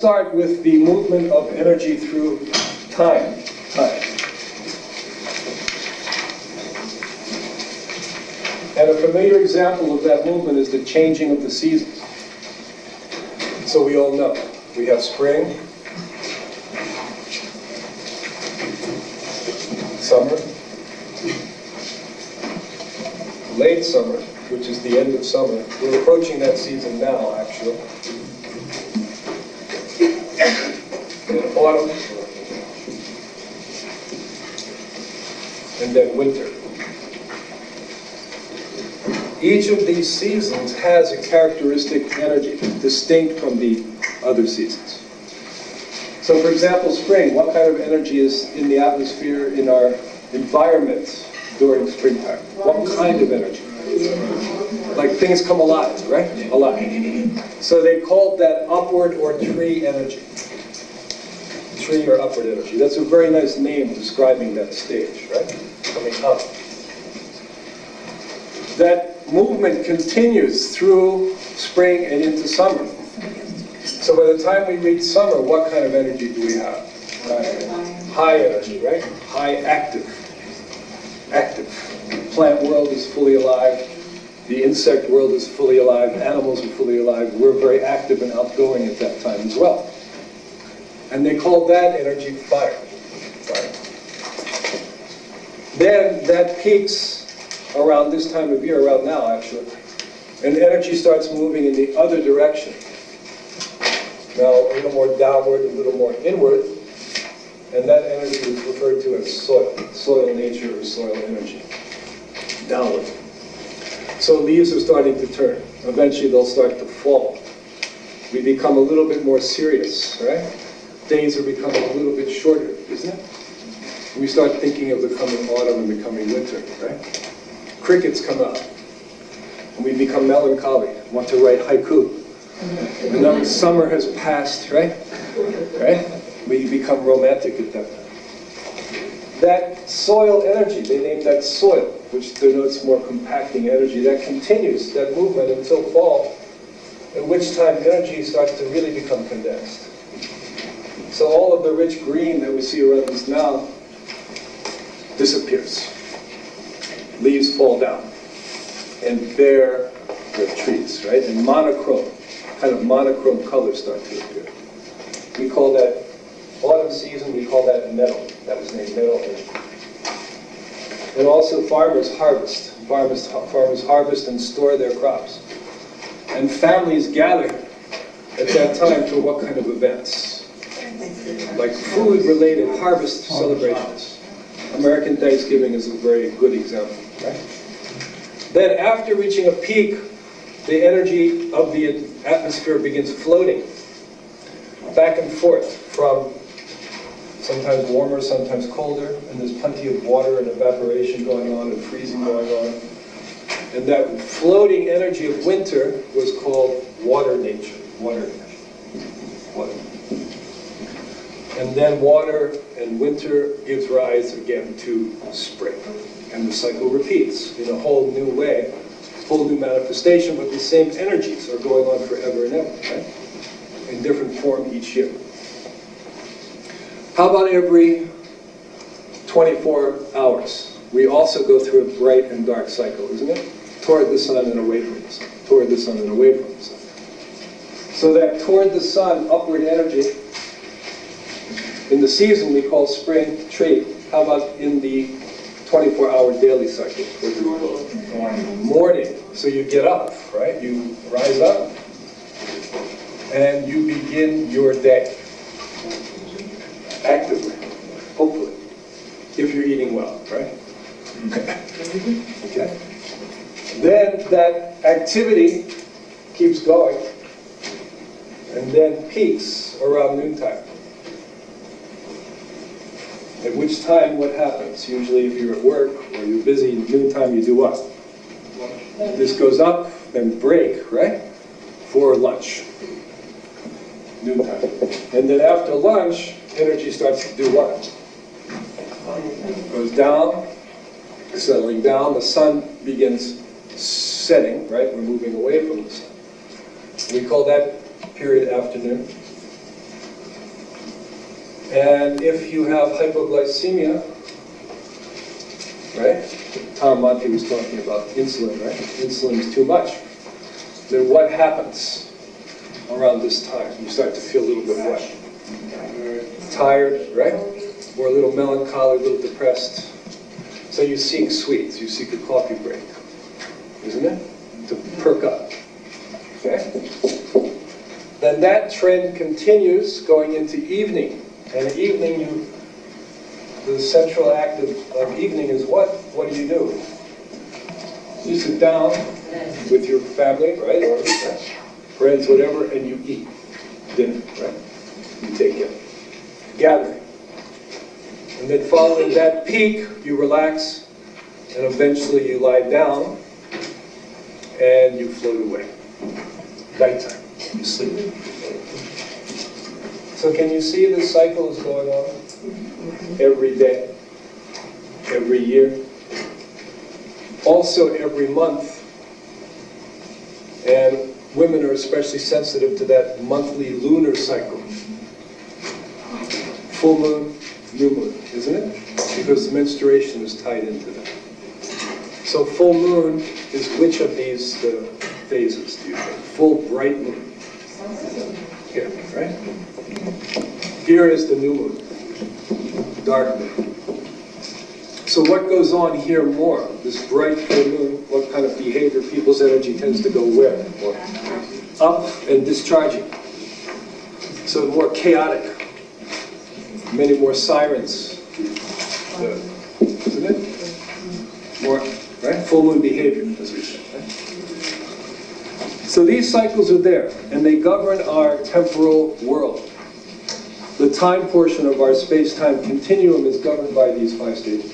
Start with the movement of energy through time. And a familiar example of that movement is the changing of the seasons. So we all know we have spring, summer, late summer, which is the end of summer. We're approaching that season now, actually. And autumn, and then winter. Each of these seasons has a characteristic energy, distinct from the other seasons. So for example, spring, what kind of energy is in the atmosphere, in our environment during springtime? What kind of energy? Like things come alive, right? Alive. So they called that upward or tree energy. Tree or upward energy. That's a very nice name describing that stage, right? Coming up. That movement continues through spring and into summer. So by the time we reach summer, what kind of energy do we have? High energy, right? High active. Active. The plant world is fully alive. The insect world is fully alive. Animals are fully alive. We're very active and outgoing at that time as well. And they called that energy fire. Then that peaks around this time of year, around now actually, and energy starts moving in the other direction. Now a little more downward, a little more inward, and that energy is referred to as soil nature or soil energy. Downward. So leaves are starting to turn. Eventually they'll start to fall. We become a little bit more serious, right? Days are becoming a little bit shorter, isn't it? We start thinking of the coming autumn and the coming winter, right? Crickets come out, and we become melancholy, want to write haiku. And now summer has passed, right? Right? We become romantic at that time. That soil energy, they named that soil, which denotes more compacting energy, that continues, that movement until fall, at which time energy starts to really become condensed. So all of the rich green that we see around us now disappears. Leaves fall down, and bare the trees, right? And monochrome, kind of monochrome colors start to appear. We call that autumn season, we call that nettle. That was named nettle energy. And also farmers harvest. Farmers harvest and store their crops. And families gather at that time for what kind of events? Like food-related harvest celebrations. American Thanksgiving is a very good example, right? Then after reaching a peak, the energy of the atmosphere begins floating back and forth from sometimes warmer, sometimes colder, and there's plenty of water and evaporation going on and freezing going on. And that floating energy of winter was called water nature. Water nature. Water. And then water and winter gives rise again to spring. And the cycle repeats in a whole new way, whole new manifestation, but the same energies are going on forever and ever, right? In different form each year. How about every 24 hours? We also go through a bright and dark cycle, isn't it? Toward the sun and away from the sun. Toward the sun and away from the sun. So that toward the sun, upward energy, in the season we call spring tree. How about in the 24-hour daily cycle? What do we call it? Morning. Morning. So you get up, right? You rise up, and you begin your day. Actively, hopefully, if you're eating well, right? Okay. Then that activity keeps going, and then peaks around noontime. At which time, what happens? Usually if you're at work or you're busy, noontime you do what? This goes up, then break, right? For lunch. Noontime. And then after lunch, energy starts to do what? Goes down, settling down. The sun begins setting, right? We're moving away from the sun. We call that period afternoon. And if you have hypoglycemia, right? Tom Monty was talking about insulin, right? Insulin is too much. Then what happens around this time? You start to feel a little bit what? Tired, right? Or a little melancholy, a little depressed. So you seek sweets, you seek a coffee break, isn't it? To perk up, okay? Then that trend continues going into evening. And evening, the central act of evening is what? What do? You sit down with your family, right? Or friends, whatever, and you eat dinner, right? You take it. Gathering. And then following that peak, you relax, and eventually you lie down, and you float away. Nighttime, you sleep. So can you see this cycle is going on every day, every year, also every month? And women are especially sensitive to that monthly lunar cycle. Full moon, new moon, isn't it? Because the menstruation is tied into that. So full moon is which of these phases, do you think? Full bright moon. Yeah, right? Here is the new moon, dark moon. So what goes on here more? This bright full moon, what kind of behavior, people's energy tends to go where? More up and discharging. So more chaotic. Many more sirens, isn't it? More, right? Full moon behavior, as we say. Right? So these cycles are there, and they govern our temporal world. The time portion of our space-time continuum is governed by these 5 stages.